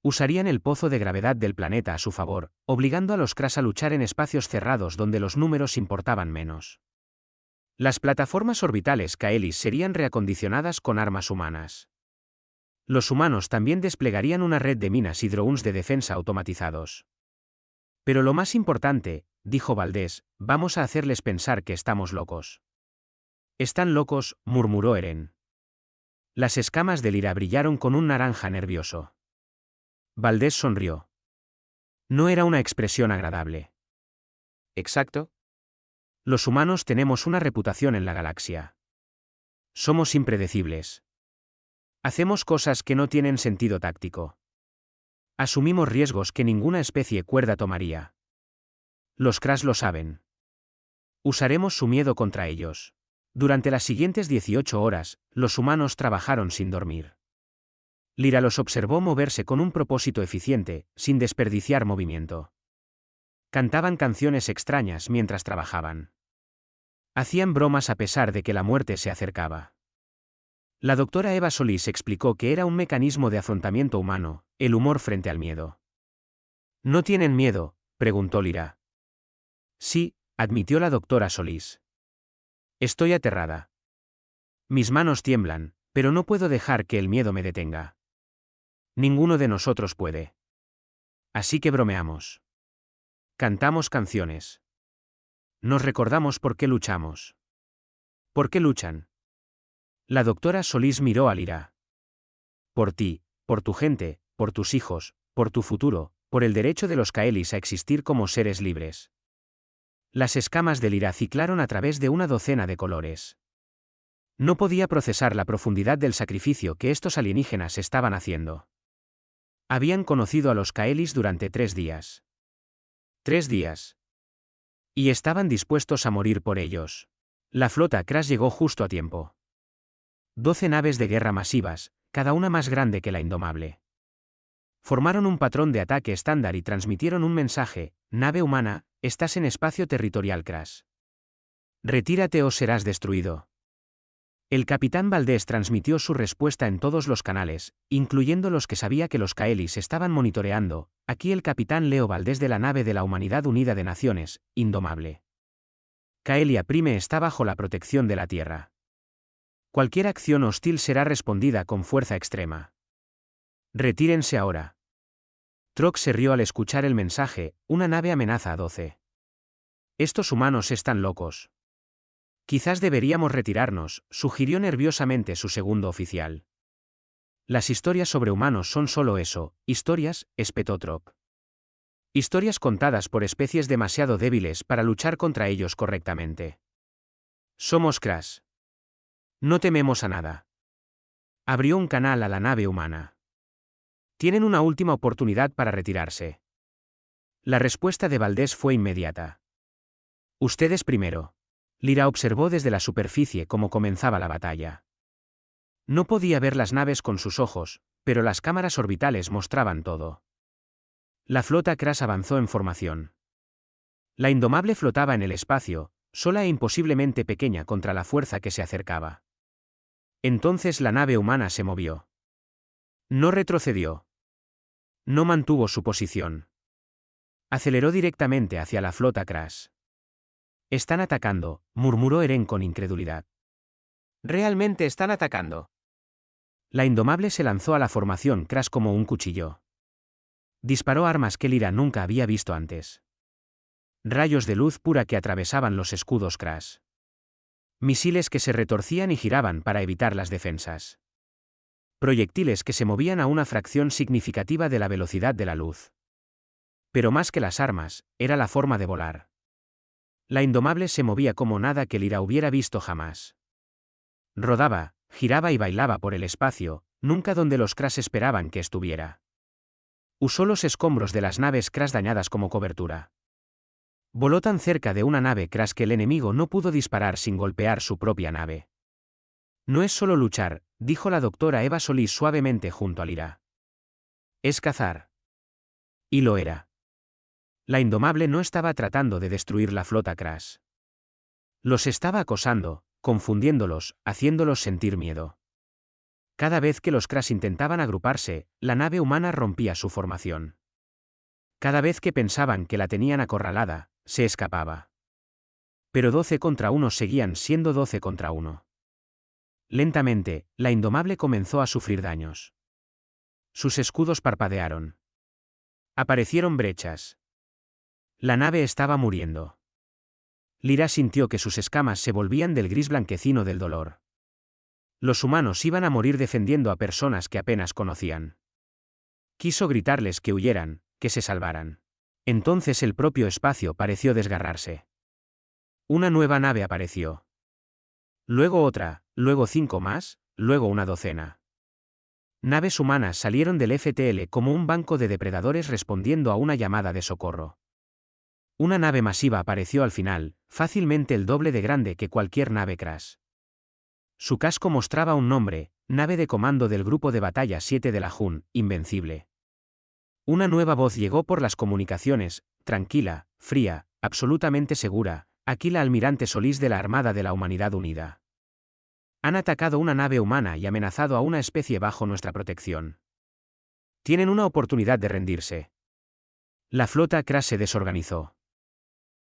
Usarían el pozo de gravedad del planeta a su favor, obligando a los Crash a luchar en espacios cerrados donde los números importaban menos. Las plataformas orbitales Kaelis serían reacondicionadas con armas humanas. Los humanos también desplegarían una red de minas y drones de defensa automatizados. Pero lo más importante, dijo Valdés, vamos a hacerles pensar que estamos locos. Están locos, murmuró Eren. Las escamas de Lyra brillaron con un naranja nervioso. Valdés sonrió. No era una expresión agradable. ¿Exacto? Los humanos tenemos una reputación en la galaxia. Somos impredecibles. Hacemos cosas que no tienen sentido táctico. Asumimos riesgos que ninguna especie cuerda tomaría. Los Crash lo saben. Usaremos su miedo contra ellos. Durante las siguientes 18 horas, los humanos trabajaron sin dormir. Lyra los observó moverse con un propósito eficiente, sin desperdiciar movimiento. Cantaban canciones extrañas mientras trabajaban. Hacían bromas a pesar de que la muerte se acercaba. La doctora Eva Solís explicó que era un mecanismo de afrontamiento humano, el humor frente al miedo. ¿No tienen miedo?, preguntó Lyra. Sí, admitió la doctora Solís. Estoy aterrada. Mis manos tiemblan, pero no puedo dejar que el miedo me detenga. Ninguno de nosotros puede. Así que bromeamos. Cantamos canciones. Nos recordamos por qué luchamos. ¿Por qué luchan? La doctora Solís miró a Lyra. Por ti, por tu gente, por tus hijos, por tu futuro, por el derecho de los Kaelis a existir como seres libres. Las escamas de Lyra ciclaron a través de una docena de colores. No podía procesar la profundidad del sacrificio que estos alienígenas estaban haciendo. Habían conocido a los Kaelis durante 3 días. 3 días. Y estaban dispuestos a morir por ellos. La flota Crash llegó justo a tiempo. 12 naves de guerra masivas, cada una más grande que la Indomable. Formaron un patrón de ataque estándar y transmitieron un mensaje: nave humana, estás en espacio territorial Crash. Retírate o serás destruido. El capitán Valdés transmitió su respuesta en todos los canales, incluyendo los que sabía que los Kaelis estaban monitoreando. Aquí el capitán Leo Valdés de la nave de la Humanidad Unida de Naciones, Indomable. Kaelia Prime está bajo la protección de la Tierra. Cualquier acción hostil será respondida con fuerza extrema. Retírense ahora. Trok se rió al escuchar el mensaje: una nave amenaza a 12. Estos humanos están locos. Quizás deberíamos retirarnos, sugirió nerviosamente su segundo oficial. Las historias sobre humanos son solo eso, historias, espetó Trok. Historias contadas por especies demasiado débiles para luchar contra ellos correctamente. Somos Crash. No tememos a nada. Abrió un canal a la nave humana. Tienen una última oportunidad para retirarse. La respuesta de Valdés fue inmediata. Ustedes primero. Lyra observó desde la superficie cómo comenzaba la batalla. No podía ver las naves con sus ojos, pero las cámaras orbitales mostraban todo. La flota Crash avanzó en formación. La Indomable flotaba en el espacio, sola e imposiblemente pequeña contra la fuerza que se acercaba. Entonces la nave humana se movió. No retrocedió. No mantuvo su posición. Aceleró directamente hacia la flota Crash. Están atacando, murmuró Eren con incredulidad. ¿Realmente están atacando? La Indomable se lanzó a la formación Crash como un cuchillo. Disparó armas que Lyra nunca había visto antes. Rayos de luz pura que atravesaban los escudos Crash. Misiles que se retorcían y giraban para evitar las defensas. Proyectiles que se movían a una fracción significativa de la velocidad de la luz. Pero más que las armas, era la forma de volar. La Indomable se movía como nada que Lyra hubiera visto jamás. Rodaba, giraba y bailaba por el espacio, nunca donde los Crash esperaban que estuviera. Usó los escombros de las naves Crash dañadas como cobertura. Voló tan cerca de una nave Crash que el enemigo no pudo disparar sin golpear su propia nave. No es solo luchar, dijo la doctora Eva Solís suavemente junto a Lyra. Es cazar. Y lo era. La Indomable no estaba tratando de destruir la flota Crash. Los estaba acosando, confundiéndolos, haciéndolos sentir miedo. Cada vez que los Crash intentaban agruparse, la nave humana rompía su formación. Cada vez que pensaban que la tenían acorralada, se escapaba. Pero 12 contra 1 seguían siendo 12 contra 1. Lentamente, la Indomable comenzó a sufrir daños. Sus escudos parpadearon. Aparecieron brechas. La nave estaba muriendo. Lyra sintió que sus escamas se volvían del gris blanquecino del dolor. Los humanos iban a morir defendiendo a personas que apenas conocían. Quiso gritarles que huyeran, que se salvaran. Entonces el propio espacio pareció desgarrarse. Una nueva nave apareció. Luego otra, luego 5 más, luego una docena. Naves humanas salieron del FTL como un banco de depredadores respondiendo a una llamada de socorro. Una nave masiva apareció al final, fácilmente el doble de grande que cualquier nave Crash. Su casco mostraba un nombre, nave de comando del grupo de batalla 7 de la Jun, Invencible. Una nueva voz llegó por las comunicaciones, tranquila, fría, absolutamente segura: aquí la almirante Solís de la Armada de la Humanidad Unida. Han atacado una nave humana y amenazado a una especie bajo nuestra protección. Tienen una oportunidad de rendirse. La flota Crash se desorganizó.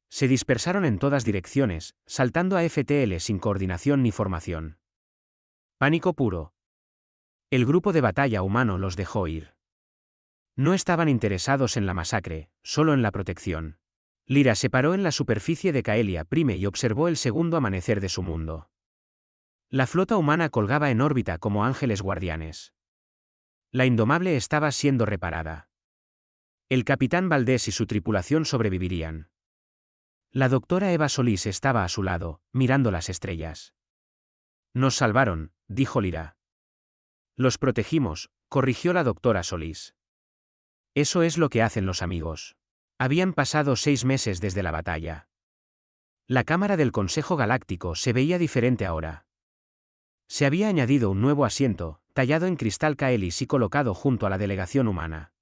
Se dispersaron en todas direcciones, saltando a FTL sin coordinación ni formación. Pánico puro. El grupo de batalla humano los dejó ir. No estaban interesados en la masacre, solo en la protección. Lyra se paró en la superficie de Caelia Prime y observó el segundo amanecer de su mundo. La flota humana colgaba en órbita como ángeles guardianes. La Indomable estaba siendo reparada. El capitán Valdés y su tripulación sobrevivirían. La doctora Eva Solís estaba a su lado, mirando las estrellas. Nos salvaron, dijo Lyra. Los protegimos, corrigió la doctora Solís. Eso es lo que hacen los amigos. Habían pasado 6 meses desde la batalla. La cámara del Consejo Galáctico se veía diferente ahora. Se había añadido un nuevo asiento, tallado en cristal Kaelis y colocado junto a la delegación humana.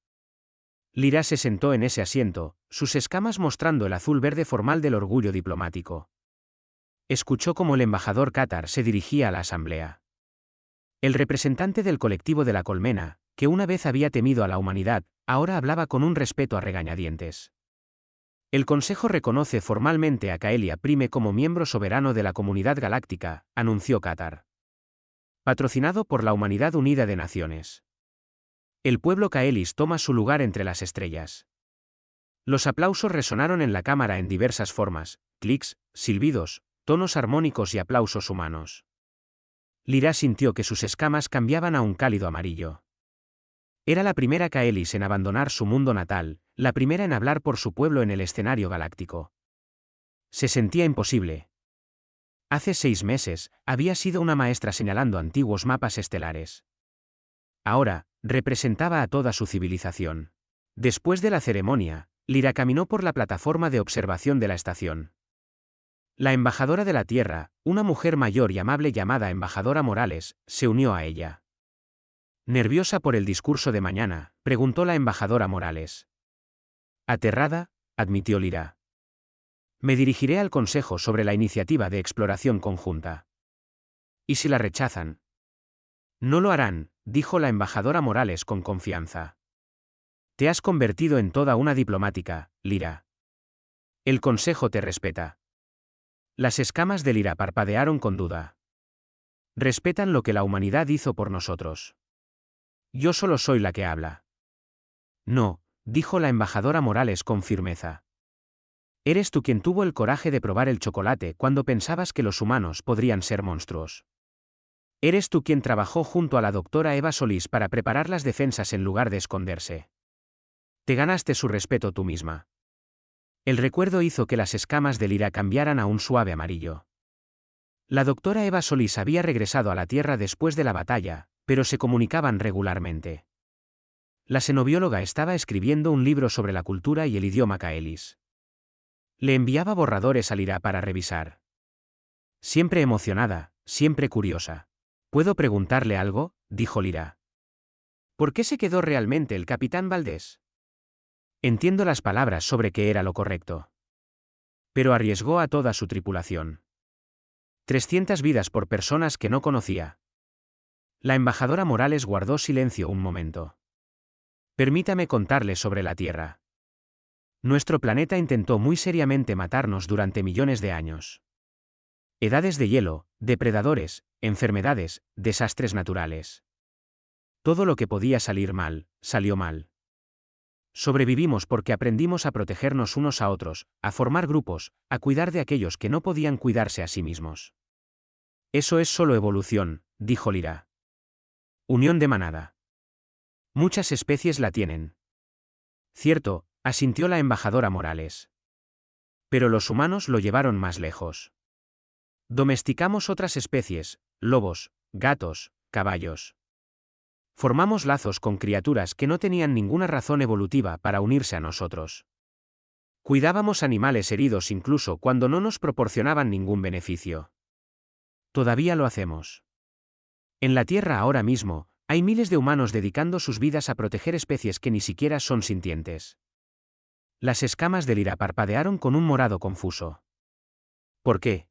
Lyra se sentó en ese asiento, sus escamas mostrando el azul verde formal del orgullo diplomático. Escuchó cómo el embajador Qatar se dirigía a la asamblea. El representante del colectivo de la colmena, que una vez había temido a la humanidad, ahora hablaba con un respeto a regañadientes. El Consejo reconoce formalmente a Caelia Prime como miembro soberano de la Comunidad Galáctica, anunció Qatar. Patrocinado por la Humanidad Unida de Naciones. El pueblo Kaelis toma su lugar entre las estrellas. Los aplausos resonaron en la cámara en diversas formas: clics, silbidos, tonos armónicos y aplausos humanos. Lyra sintió que sus escamas cambiaban a un cálido amarillo. Era la primera Kaelis en abandonar su mundo natal, la primera en hablar por su pueblo en el escenario galáctico. Se sentía imposible. Hace 6 meses, había sido una maestra señalando antiguos mapas estelares. Ahora, representaba a toda su civilización. Después de la ceremonia, Lyra caminó por la plataforma de observación de la estación. La embajadora de la Tierra, una mujer mayor y amable llamada embajadora Morales, se unió a ella. Nerviosa por el discurso de mañana, preguntó la embajadora Morales. Aterrada, admitió Lyra. Me dirigiré al Consejo sobre la iniciativa de exploración conjunta. ¿Y si la rechazan? No lo harán, dijo la embajadora Morales con confianza. Te has convertido en toda una diplomática, Lyra. El Consejo te respeta. Las escamas de Lyra parpadearon con duda. Respetan lo que la humanidad hizo por nosotros. Yo solo soy la que habla. No, dijo la embajadora Morales con firmeza. Eres tú quien tuvo el coraje de probar el chocolate cuando pensabas que los humanos podrían ser monstruos. Eres tú quien trabajó junto a la doctora Eva Solís para preparar las defensas en lugar de esconderse. Te ganaste su respeto tú misma. El recuerdo hizo que las escamas de Lyra cambiaran a un suave amarillo. La doctora Eva Solís había regresado a la Tierra después de la batalla, pero se comunicaban regularmente. La xenobióloga estaba escribiendo un libro sobre la cultura y el idioma Kaelis. Le enviaba borradores a Lyra para revisar. Siempre emocionada, siempre curiosa. ¿Puedo preguntarle algo?, dijo Lyra. ¿Por qué se quedó realmente el capitán Valdés? Entiendo las palabras sobre qué era lo correcto. Pero arriesgó a toda su tripulación. 300 vidas por personas que no conocía. La embajadora Morales guardó silencio un momento. Permítame contarle sobre la Tierra. Nuestro planeta intentó muy seriamente matarnos durante millones de años. Edades de hielo, depredadores, enfermedades, desastres naturales. Todo lo que podía salir mal, salió mal. Sobrevivimos porque aprendimos a protegernos unos a otros, a formar grupos, a cuidar de aquellos que no podían cuidarse a sí mismos. Eso es solo evolución, dijo Lyra. Unión de manada. Muchas especies la tienen. Cierto, asintió la embajadora Morales. Pero los humanos lo llevaron más lejos. Domesticamos otras especies, lobos, gatos, caballos. Formamos lazos con criaturas que no tenían ninguna razón evolutiva para unirse a nosotros. Cuidábamos animales heridos incluso cuando no nos proporcionaban ningún beneficio. Todavía lo hacemos. En la Tierra ahora mismo, hay miles de humanos dedicando sus vidas a proteger especies que ni siquiera son sintientes. Las escamas de Lyra parpadearon con un morado confuso. ¿Por qué?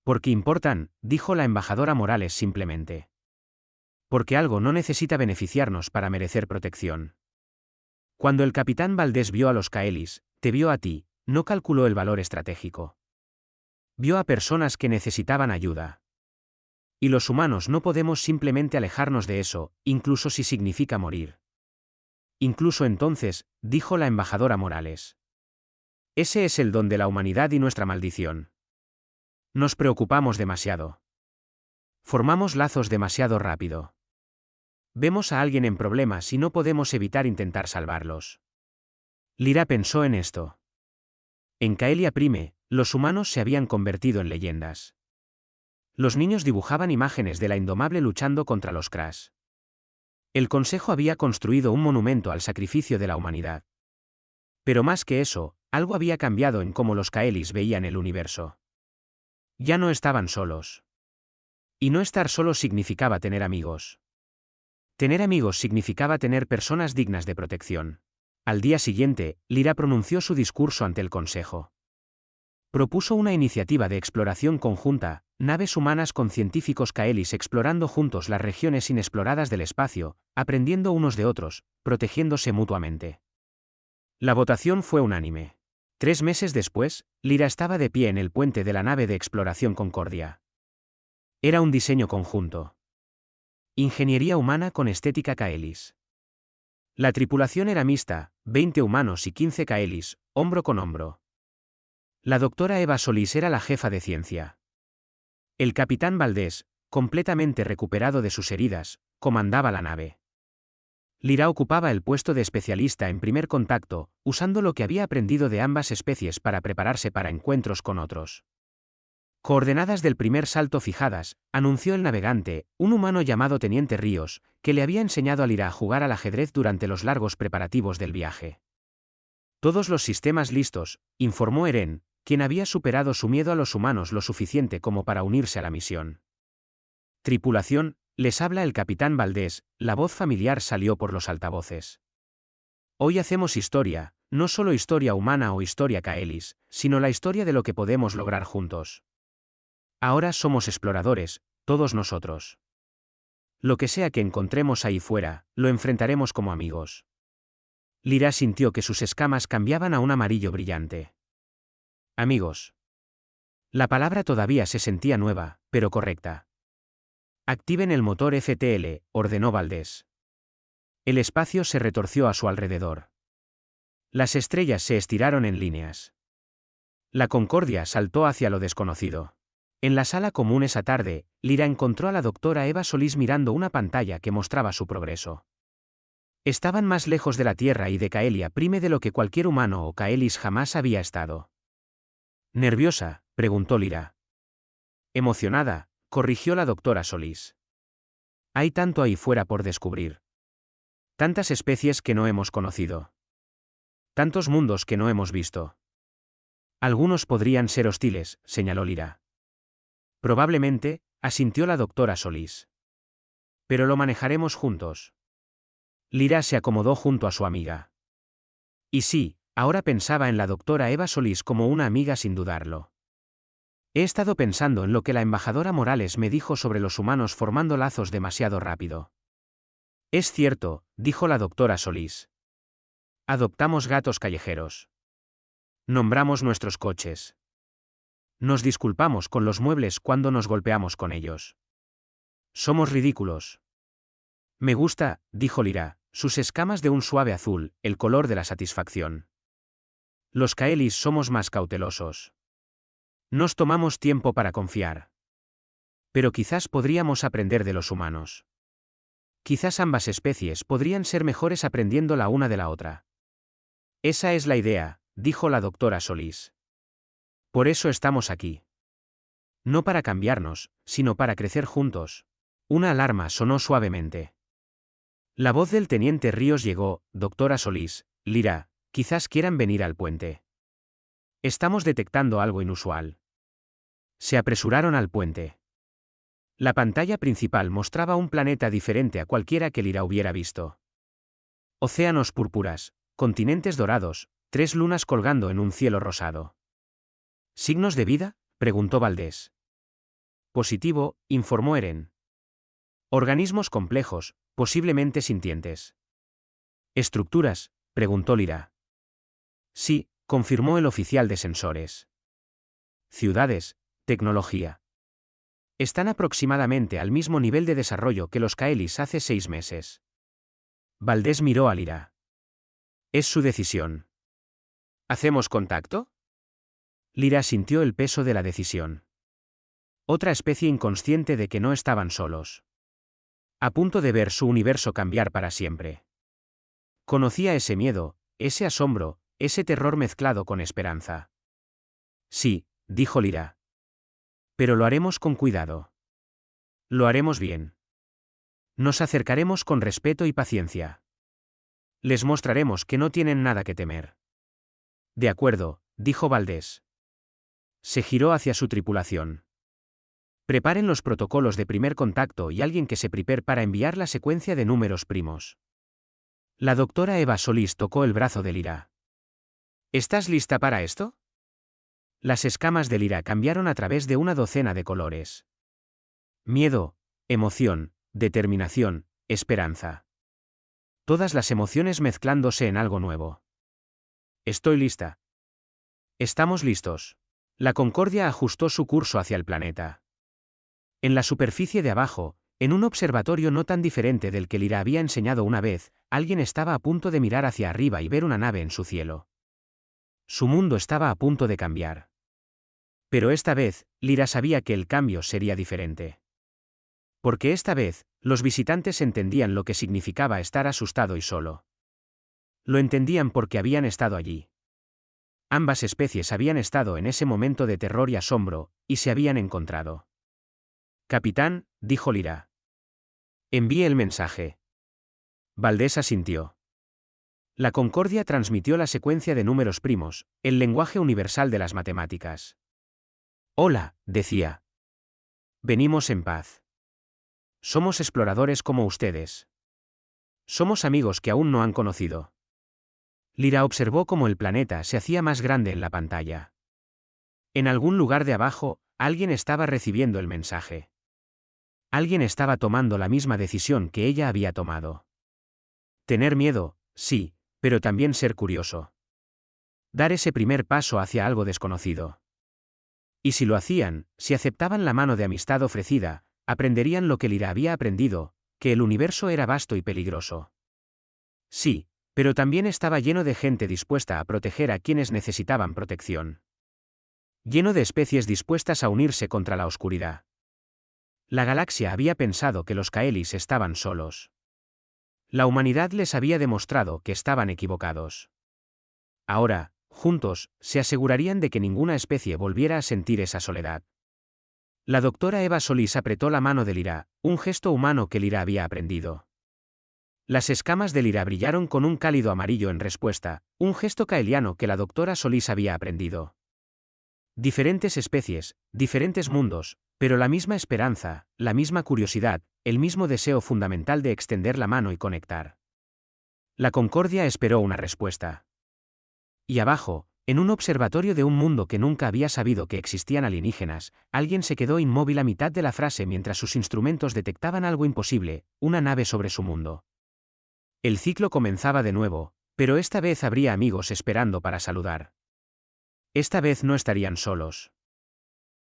Porque importan, dijo la embajadora Morales simplemente. Porque algo no necesita beneficiarnos para merecer protección. Cuando el capitán Valdés vio a los Kaelis, te vio a ti, no calculó el valor estratégico. Vio a personas que necesitaban ayuda. Y los humanos no podemos simplemente alejarnos de eso, incluso si significa morir. Incluso entonces, dijo la embajadora Morales. Ese es el don de la humanidad y nuestra maldición. Nos preocupamos demasiado. Formamos lazos demasiado rápido. Vemos a alguien en problemas y no podemos evitar intentar salvarlos. Lyra pensó en esto. En Caelia Prime, los humanos se habían convertido en leyendas. Los niños dibujaban imágenes de la Indomable luchando contra los Crash. El Consejo había construido un monumento al sacrificio de la humanidad. Pero más que eso, algo había cambiado en cómo los Kaelis veían el universo. Ya no estaban solos. Y no estar solos significaba tener amigos. Tener amigos significaba tener personas dignas de protección. Al día siguiente, Lyra pronunció su discurso ante el Consejo. Propuso una iniciativa de exploración conjunta, naves humanas con científicos Kaelis explorando juntos las regiones inexploradas del espacio, aprendiendo unos de otros, protegiéndose mutuamente. La votación fue unánime. 3 meses después, Lyra estaba de pie en el puente de la nave de exploración Concordia. Era un diseño conjunto. Ingeniería humana con estética Kaelis. La tripulación era mixta, 20 humanos y 15 Kaelis, hombro con hombro. La doctora Eva Solís era la jefa de ciencia. El capitán Valdés, completamente recuperado de sus heridas, comandaba la nave. Lyra ocupaba el puesto de especialista en primer contacto, usando lo que había aprendido de ambas especies para prepararse para encuentros con otros. Coordenadas del primer salto fijadas, anunció el navegante, un humano llamado Teniente Ríos, que le había enseñado a Lyra a jugar al ajedrez durante los largos preparativos del viaje. Todos los sistemas listos, informó Eren, quien había superado su miedo a los humanos lo suficiente como para unirse a la misión. Tripulación, les habla el capitán Valdés, la voz familiar salió por los altavoces. Hoy hacemos historia, no solo historia humana o historia Kaelis, sino la historia de lo que podemos lograr juntos. Ahora somos exploradores, todos nosotros. Lo que sea que encontremos ahí fuera, lo enfrentaremos como amigos. Lyra sintió que sus escamas cambiaban a un amarillo brillante. Amigos. La palabra todavía se sentía nueva, pero correcta. Activen el motor FTL, ordenó Valdés. El espacio se retorció a su alrededor. Las estrellas se estiraron en líneas. La Concordia saltó hacia lo desconocido. En la sala común esa tarde, Lyra encontró a la doctora Eva Solís mirando una pantalla que mostraba su progreso. Estaban más lejos de la Tierra y de Caelia Prime de lo que cualquier humano o Kaelis jamás había estado. ¿Nerviosa?, preguntó Lyra. Emocionada, corrigió la doctora Solís. Hay tanto ahí fuera por descubrir. Tantas especies que no hemos conocido. Tantos mundos que no hemos visto. Algunos podrían ser hostiles, señaló Lyra. Probablemente, asintió la doctora Solís. Pero lo manejaremos juntos. Lyra se acomodó junto a su amiga. Y sí, ahora pensaba en la doctora Eva Solís como una amiga sin dudarlo. He estado pensando en lo que la embajadora Morales me dijo sobre los humanos formando lazos demasiado rápido. Es cierto, dijo la doctora Solís. Adoptamos gatos callejeros. Nombramos nuestros coches. Nos disculpamos con los muebles cuando nos golpeamos con ellos. Somos ridículos. Me gusta, dijo Lyra, sus escamas de un suave azul, el color de la satisfacción. Los Kaelis somos más cautelosos. Nos tomamos tiempo para confiar. Pero quizás podríamos aprender de los humanos. Quizás ambas especies podrían ser mejores aprendiendo la una de la otra. Esa es la idea, dijo la doctora Solís. Por eso estamos aquí. No para cambiarnos, sino para crecer juntos. Una alarma sonó suavemente. La voz del teniente Ríos llegó: doctora Solís, Lyra, quizás quieran venir al puente. Estamos detectando algo inusual. Se apresuraron al puente. La pantalla principal mostraba un planeta diferente a cualquiera que Lyra hubiera visto. Océanos púrpuras, continentes dorados, 3 lunas colgando en un cielo rosado. ¿Signos de vida?, preguntó Valdés. Positivo, informó Eren. Organismos complejos, posiblemente sintientes. ¿Estructuras?, preguntó Lyra. Sí, confirmó el oficial de sensores. Ciudades, tecnología. Están aproximadamente al mismo nivel de desarrollo que los Kaelis hace 6 meses. Valdés miró a Lyra. Es su decisión. ¿Hacemos contacto? Lyra sintió el peso de la decisión. Otra especie inconsciente de que no estaban solos. A punto de ver su universo cambiar para siempre. Conocía ese miedo, ese asombro, ese terror mezclado con esperanza. Sí, dijo Lyra. Pero lo haremos con cuidado. Lo haremos bien. Nos acercaremos con respeto y paciencia. Les mostraremos que no tienen nada que temer. De acuerdo, dijo Valdés. Se giró hacia su tripulación. Preparen los protocolos de primer contacto y alguien que se prepare para enviar la secuencia de números primos. La doctora Eva Solís tocó el brazo de Lyra. ¿Estás lista para esto? Las escamas de Lyra cambiaron a través de una docena de colores. Miedo, emoción, determinación, esperanza. Todas las emociones mezclándose en algo nuevo. Estoy lista. Estamos listos. La Concordia ajustó su curso hacia el planeta. En la superficie de abajo, en un observatorio no tan diferente del que Lyra había enseñado una vez, alguien estaba a punto de mirar hacia arriba y ver una nave en su cielo. Su mundo estaba a punto de cambiar. Pero esta vez, Lyra sabía que el cambio sería diferente. Porque esta vez, los visitantes entendían lo que significaba estar asustado y solo. Lo entendían porque habían estado allí. Ambas especies habían estado en ese momento de terror y asombro, y se habían encontrado. Capitán, dijo Lyra. Envíe el mensaje. Valdés asintió. La Concordia transmitió la secuencia de números primos, el lenguaje universal de las matemáticas. Hola, decía. Venimos en paz. Somos exploradores como ustedes. Somos amigos que aún no han conocido. Lyra observó cómo el planeta se hacía más grande en la pantalla. En algún lugar de abajo, alguien estaba recibiendo el mensaje. Alguien estaba tomando la misma decisión que ella había tomado. Tener miedo, sí, pero también ser curioso. Dar ese primer paso hacia algo desconocido. Y si lo hacían, si aceptaban la mano de amistad ofrecida, aprenderían lo que Lyra había aprendido, que el universo era vasto y peligroso. Sí, pero también estaba lleno de gente dispuesta a proteger a quienes necesitaban protección. Lleno de especies dispuestas a unirse contra la oscuridad. La galaxia había pensado que los Kaelis estaban solos. La humanidad les había demostrado que estaban equivocados. Ahora, juntos, se asegurarían de que ninguna especie volviera a sentir esa soledad. La doctora Eva Solís apretó la mano de Lyra, un gesto humano que Lyra había aprendido. Las escamas de Lyra brillaron con un cálido amarillo en respuesta, un gesto kaeliano que la doctora Solís había aprendido. Diferentes especies, diferentes mundos, pero la misma esperanza, la misma curiosidad, el mismo deseo fundamental de extender la mano y conectar. La Concordia esperó una respuesta. Y abajo, en un observatorio de un mundo que nunca había sabido que existían alienígenas, alguien se quedó inmóvil a mitad de la frase mientras sus instrumentos detectaban algo imposible, una nave sobre su mundo. El ciclo comenzaba de nuevo, pero esta vez habría amigos esperando para saludar. Esta vez no estarían solos.